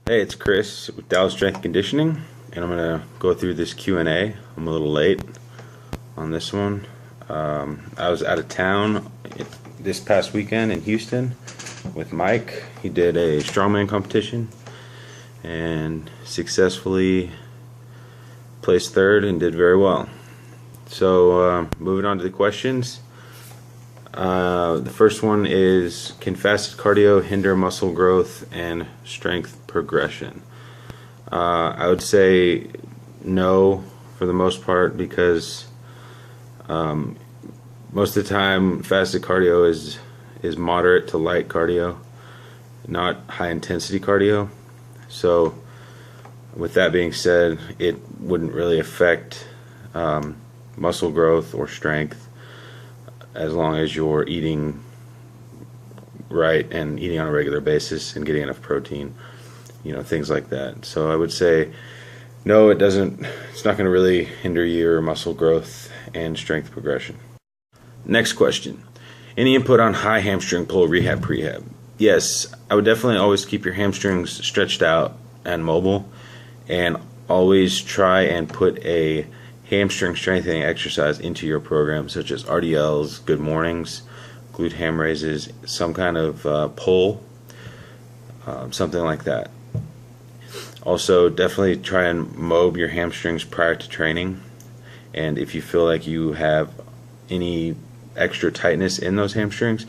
Hey, it's Chris with Dallas Strength and Conditioning, and I'm going to go through this Q&A. I'm a little late on this one. I was out of town this past weekend in Houston with Mike. He did a strongman competition and successfully placed third and did very well. So moving on to the questions. The first one is, can fasted cardio hinder muscle growth and strength progression? I would say no for the most part, because most of the time fasted cardio is moderate to light cardio, not high intensity cardio. So with that being said, it wouldn't really affect muscle growth or strength as long as you're eating right and eating on a regular basis and getting enough protein, things like that. So I would say no, it doesn't. It's not going to really hinder your muscle growth and strength progression. Next question. Any input on high hamstring pull rehab prehab? Yes, I would definitely always keep your hamstrings stretched out and mobile, and always try and put a hamstring strengthening exercise into your program, such as RDLs, good mornings, glute ham raises, some kind of pull, something like that. Also, definitely try and mob your hamstrings prior to training, and if you feel like you have any extra tightness in those hamstrings,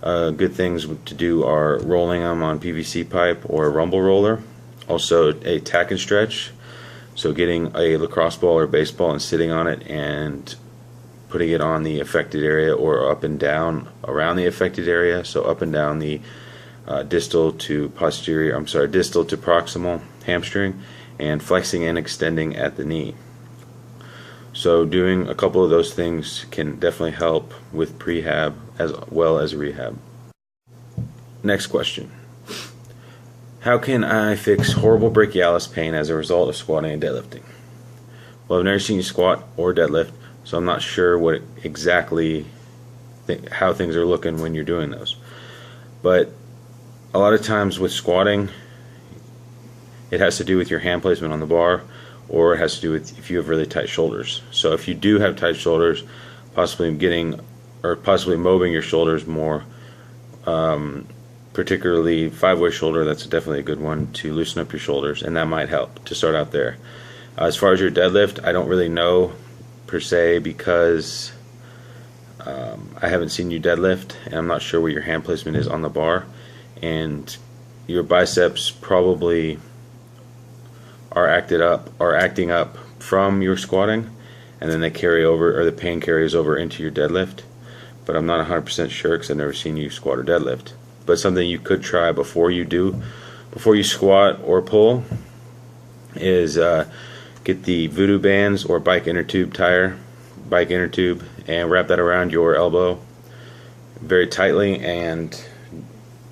good things to do are rolling them on PVC pipe or a rumble roller. Also, a tack and stretch. So getting a lacrosse ball or baseball and sitting on it and putting it on the affected area or up and down around the affected area. So up and down the distal to proximal hamstring, and flexing and extending at the knee. So doing a couple of those things can definitely help with prehab as well as rehab. Next question. How can I fix horrible brachialis pain as a result of squatting and deadlifting? Well, I've never seen you squat or deadlift, so I'm not sure what exactly how things are looking when you're doing those. But a lot of times with squatting, it has to do with your hand placement on the bar, or it has to do with if you have really tight shoulders. So if you do have tight shoulders, possibly mobbing your shoulders more, particularly five-way shoulder, that's definitely a good one to loosen up your shoulders, and that might help to start out there. As far as your deadlift, I don't really know per se, because I haven't seen you deadlift, and I'm not sure where your hand placement is on the bar, and your biceps probably are acting up from your squatting, and then they carry over, or the pain carries over into your deadlift. But I'm not 100% sure, because I've never seen you squat or deadlift. But something you could try before you squat or pull is get the Voodoo bands or bike inner tube, and wrap that around your elbow very tightly and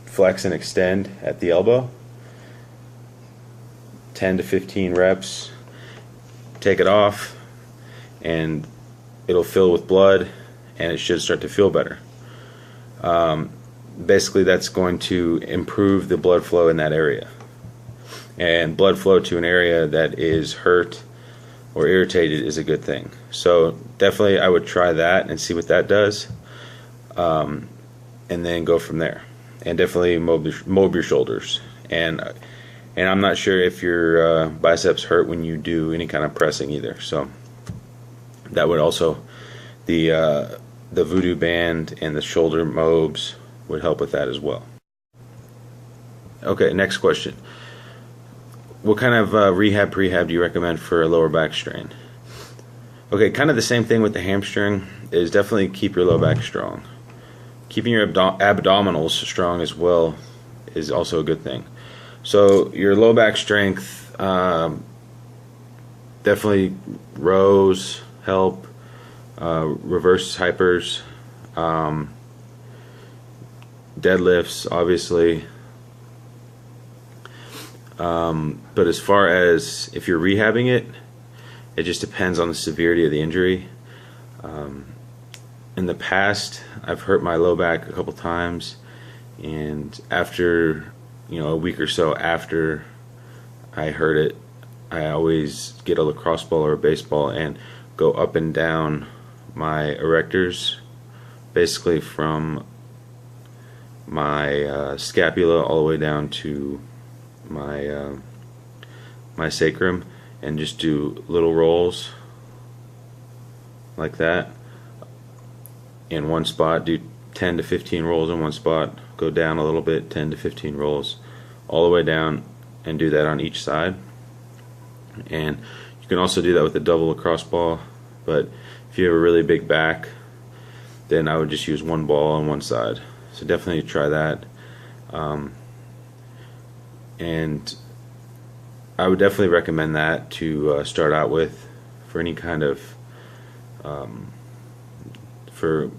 flex and extend at the elbow. 10 to 15 reps. Take it off, and it'll fill with blood, and it should start to feel better. Basically, that's going to improve the blood flow in that area, and blood flow to an area that is hurt or irritated is a good thing. So definitely I would try that and see what that does, and then go from there. And definitely mob your shoulders, and I'm not sure if your biceps hurt when you do any kind of pressing either. So that would also, the Voodoo band and the shoulder mobs would help with that as well. Okay, next question. What kind of rehab prehab do you recommend for a lower back strain? Okay, kind of the same thing with the hamstring, is definitely keep your low back strong. Keeping your abdominals strong as well is also a good thing. So your low back strength, definitely rows help, reverse hypers, deadlifts, obviously. But as far as if you're rehabbing it, it just depends on the severity of the injury. In the past, I've hurt my low back a couple times, and after a week or so after I heard it. I always get a lacrosse ball or a baseball and go up and down my erectors, basically from my scapula all the way down to my sacrum, and just do little rolls like that in one spot. Do 10 to 15 rolls in one spot, go down a little bit, 10 to 15 rolls all the way down, and do that on each side. And you can also do that with a double lacrosse ball, but if you have a really big back, then I would just use one ball on one side. So definitely try that. And I would definitely recommend that to start out with for any kind of for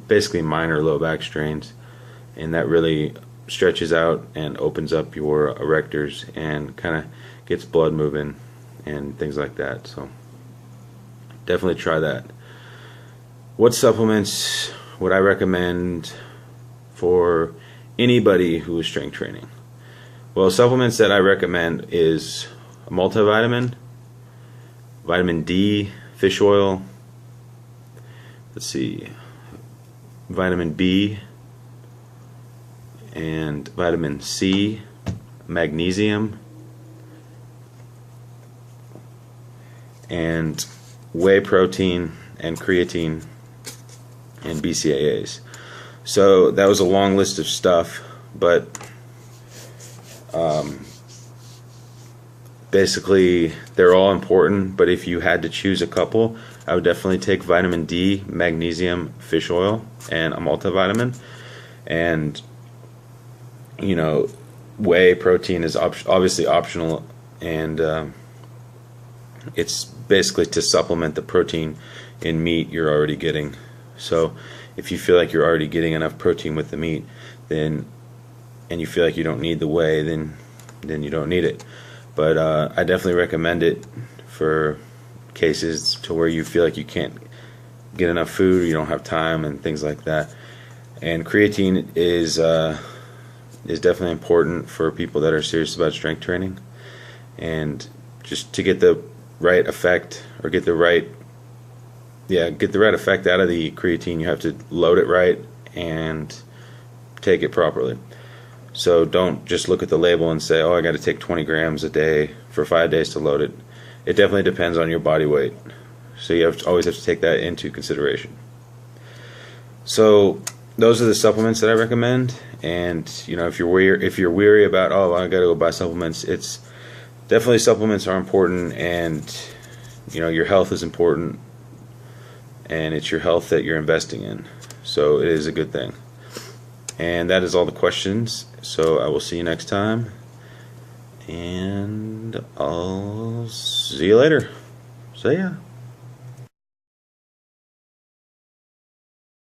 basically minor low back strains, and that really stretches out and opens up your erectors and kind of gets blood moving and things like that. So definitely try that. What supplements would I recommend for anybody who is strength training? Well, supplements that I recommend is a multivitamin, vitamin D, fish oil, let's see, vitamin B, and vitamin C, magnesium, and whey protein and creatine and BCAAs. So that was a long list of stuff, but basically they're all important. But if you had to choose a couple, I would definitely take vitamin D, magnesium, fish oil, and a multivitamin. And you know, whey protein is obviously optional, and it's basically to supplement the protein in meat you're already getting. So if you feel like you're already getting enough protein with the meat, then, and you feel like you don't need the whey, then you don't need it. But I definitely recommend it for cases to where you feel like you can't get enough food, or you don't have time, and things like that. And creatine is definitely important for people that are serious about strength training, and just to get the right effect, or get the right effect out of the creatine, you have to load it right and take it properly. So don't just look at the label and say, oh, I got to take 20 grams a day for 5 days to load it. It definitely depends on your body weight, so you always have to take that into consideration. So those are the supplements that I recommend. And you know, if you're weary about, oh, I got to go buy supplements, it's definitely, supplements are important, and you know, your health is important, and it's your health that you're investing in. So it is a good thing. And that is all the questions. So I will see you next time, and I'll see you later. See ya.